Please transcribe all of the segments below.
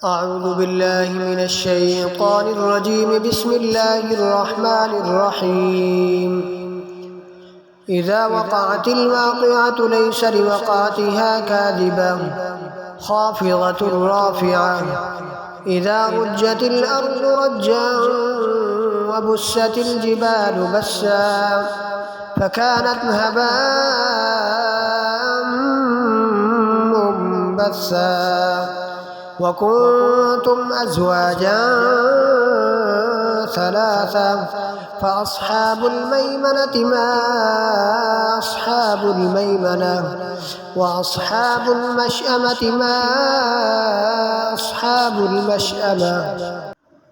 أعوذ بالله من الشيطان الرجيم. بسم الله الرحمن الرحيم. إذا وقعت الواقعة ليس لوقعتها كاذبة خافضة رافعة. إذا رجت الأرض رجا وبست الجبال بسا فكانت هباء منبثا وكنتم أزواجا ثلاثا فأصحاب الميمنة ما أصحاب الميمنة وأصحاب المشأمة ما أصحاب المشأمة.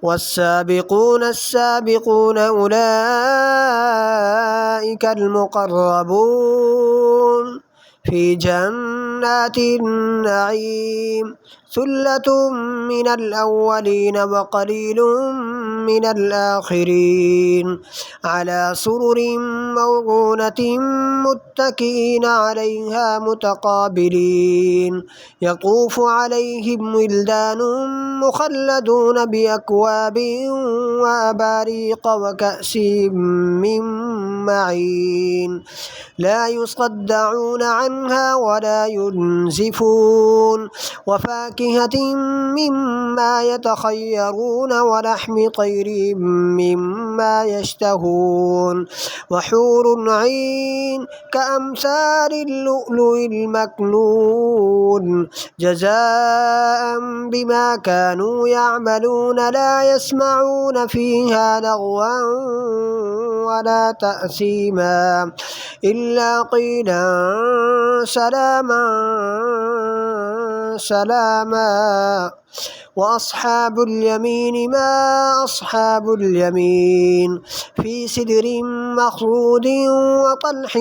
والسابقون السابقون أولئك المقربون في جنات النعيم. ثلة من الأولين وقليل من الآخرين على سرر موضونة متكئين عليها متقابلين. يطوف عليهم ولدان مخلدون بأكواب وأباريق وكأس من معين لا يصدعون عنها ولا ينزفون. وفاكهة مما يتخيرون ولحم طير مما يشتهون. وحور عين كأمثال اللؤلؤ المكنون جزاء بما كانوا يعملون. لا يسمعون فيها لغوا ولا تأثيما إلا قيلا سلاما سلاما. وأصحاب اليمين ما أصحاب اليمين في سدر مخضود وطلح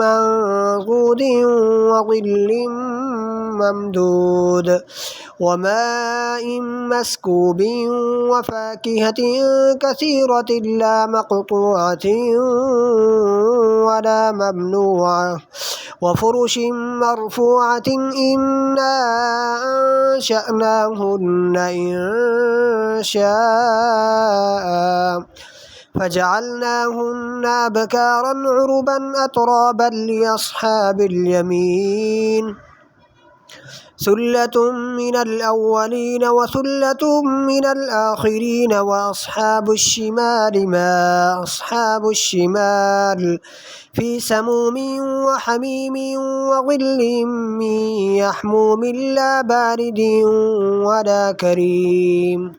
منضود وظل ممدود وماء مسكوب وفاكهة كثيرة لا مقطوعة ولا ممنوعة وفرش مرفوعة. إنا أنشأناهن إنشاء فجعلناهن أبكارا عربا أترابا لأصحاب اليمين. ثلة من الأولين وثلة من الآخرين. وأصحاب الشمال ما أصحاب الشمال في سموم وحميم وظل من يحموم لا بارد ولا كريم.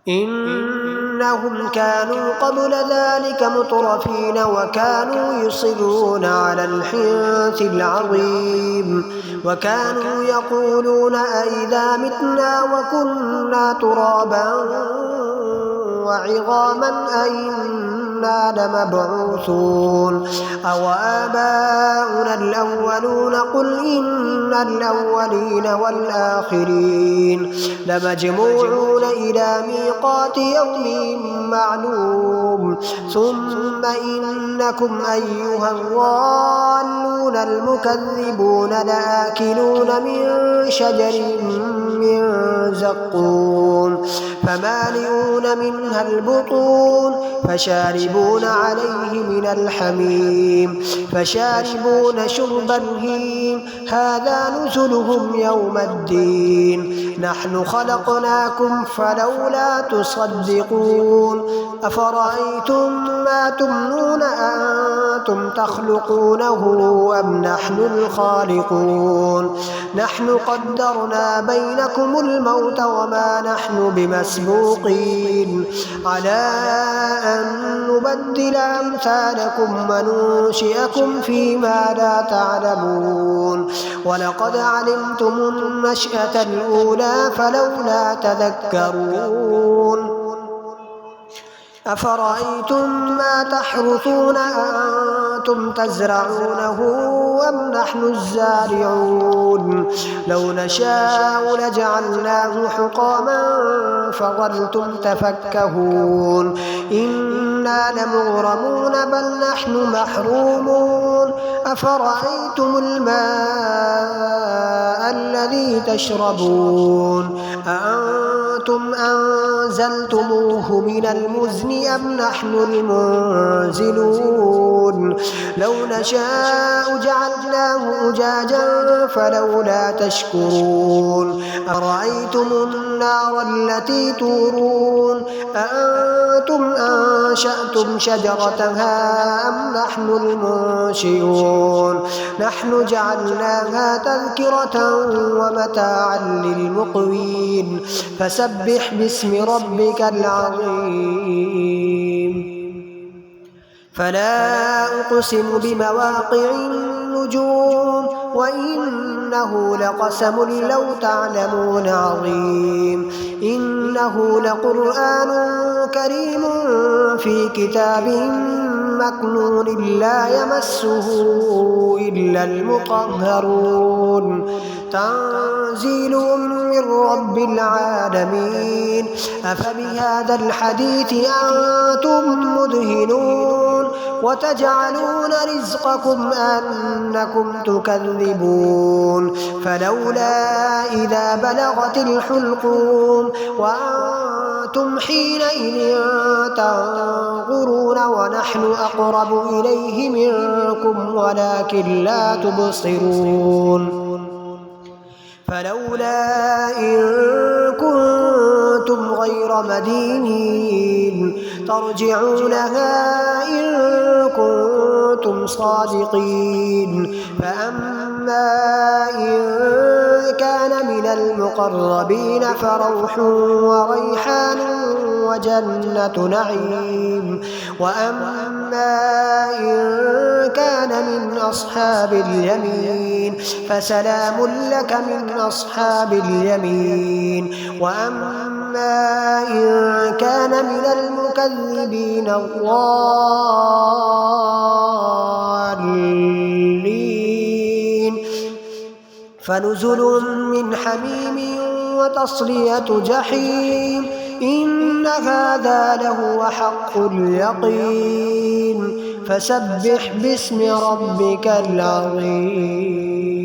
إنهم كانوا قبل ذلك مترفين وكانوا يصرون على الحنث العظيم وكانوا يقولون أئذا متنا وكنا ترابا وعظاما أئنا لمبعوثون أو آباؤنا الأولون. قل إن الأولين والآخرين لمجموعون إلى ميقات يوم معلوم. ثم إنكم أيها الضالون المكذبون لآكلون من شجر من زقوم فمالئون منها البطون فشاربون عليه من الحميم فشاربون شرب الهيم. هذا نزلهم يوم الدين. نحن خلقناكم فلولا تصدقون. أفرأيتم ما تمنون أأنتم تخلقونه أم نحن الخالقون. نحن قدرنا بينكم الموت وما نحن بمسبوقين على أن نبدل أمثالكم وننشئكم فيما لا تعلمون. ولقد علمتم النشأة الأولى فلولا تذكرون. أفرأيتم ما تحرثون أأنتم تزرعونه أم نحن الزارعون لو نشاء لجعلناه حطاما فظلتم تفكهون إنا لمغرمون بل نحن محرومون أفرأيتم الماء الذي تشربون أأنتم أنزلتموه من المزن أم نحن المنزلون لو نشاء جعلناه أجاجا فلولا تشكرون أرأيتم النار التي تورون أأنتم أنشأتم شجرتها أم نحن المنشئون نحن جعلناها تذكرة ومتاعا للمقوين فسبح باسم ربك العظيم فلا أقسم بمواقع النجوم وإنه لقسم لو تعلمون عظيم إنه لقرآن كريم في كتاب مكنون لا يمسه إلا المطهرون تنزيل من رب العالمين أفبهذا الحديث أنتم مدهنون وتجعلون رزقكم أنكم تكذبون فلولا إذا بلغت الحلقوم وأنتم حينئذ تنظرون ونحن أقرب إليه منكم ولكن لا تبصرون فلولا إن كنتم غير مدينين ترجعونها إن كنتم صادقين فأما إن كان من المقربين فروح وريحان وجنة نعيم وأما إن كان من أصحاب اليمين فسلام لك من أصحاب اليمين وأما إن كان من المكذبين الضالين فنزل من حميم وتصلية جحيم إن هذا لهو حق اليقين فسبح باسم ربك العظيم.